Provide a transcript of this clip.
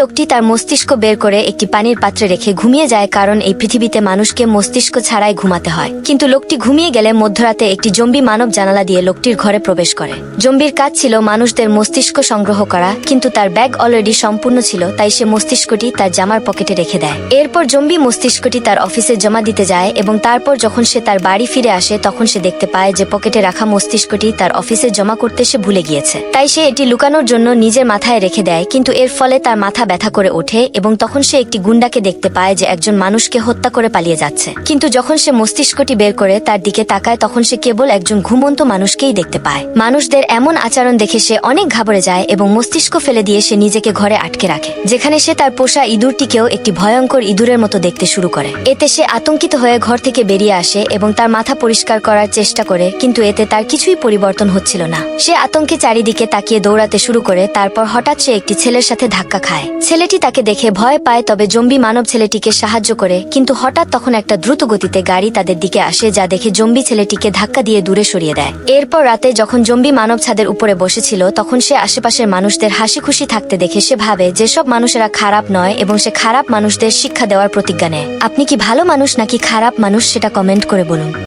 লোকটি তার মস্তিষ্ক বের করে একটি পানির পাত্রে রেখে ঘুমিয়ে যায়, কারণ এই পৃথিবীতে মানুষকে মস্তিষ্ক ছাড়াই ঘুমাতে হয়। কিন্তু লোকটি ঘুমিয়ে গেলে মধ্যরাতে একটি জম্বি মানব জানালা দিয়ে লোকটির ঘরে প্রবেশ করে। জম্বির কাজ ছিল মানুষদের মস্তিষ্ক সংগ্রহ করা, কিন্তু তার ব্যাগ অলরেডি সম্পূর্ণ ছিল, তাই সে মস্তিষ্কটি তার জামার পকেটে রেখে দেয়। এরপর জম্বি মস্তিষ্কটি তার অফিসে জমা দিতে যায় এবং তারপর যখন সে তার বাড়ি ফিরে আসে তখন সে দেখতে পায় যে পকেটে রাখা মস্তিষ্কটি তার অফিসে জমা করতে সে ভুলে গিয়েছে। তাই সে এটি লুকানোর জন্য নিজের মাথায় রেখে দেয়, কিন্তু এর ফলে তার মাথা ব্যথা করে ওঠে এবং তখন সে একটি গুন্ডাকে দেখতে পায় যে একজন মানুষকে হত্যা করে পালিয়ে যাচ্ছে। কিন্তু যখন সে মস্তিষ্কটি বের করে তার দিকে তাকায় তখন সে কেবল একজন ঘুমন্ত মানুষকেই দেখতে পায়। মানুষদের এমন আচরণ দেখে সে অনেক ঘাবড়ে যায় এবং মস্তিষ্ক ফেলে দিয়ে সে নিজেকে ঘরে আটকে রাখে, যেখানে সে তার পোষা ইঁদুরটিকেও একটি ভয়ঙ্কর ইঁদুরের মতো দেখতে শুরু করে। এতে সে আতঙ্কিত হয়ে ঘর থেকে বেরিয়ে আসে এবং তার মাথা পরিষ্কার করার চেষ্টা করে, কিন্তু এতে তার কিছুই পরিবর্তন হচ্ছিল না। সে আতঙ্কে চারিদিকে তাকিয়ে দৌড়াতে শুরু করে। তারপর হঠাৎ সে একটি ছেলের সাথে ধাক্কা খায়। ছেলেটি তাকে দেখে ভয় পায়, তবে জম্বি মানব ছেলেটিকে সাহায্য করে। কিন্তু হঠাৎ তখন একটা দ্রুত গতিতে গাড়ি তাদের দিকে আসে, যা দেখে জম্বি ছেলেটিকে ধাক্কা দিয়ে দূরে সরিয়ে দেয়। এরপর রাতে যখন জম্বি মানব ছাদের উপরে বসেছিল তখন সে আশেপাশের মানুষদের হাসি খুশি থাকতে দেখে সে ভাবে যে সব মানুষেরা খারাপ নয় এবং সে খারাপ মানুষদের শিক্ষা দেওয়ার প্রতিজ্ঞা নেয়। আপনি কি ভালো মানুষ নাকি খারাপ মানুষ সেটা কমেন্ট করে বলুন।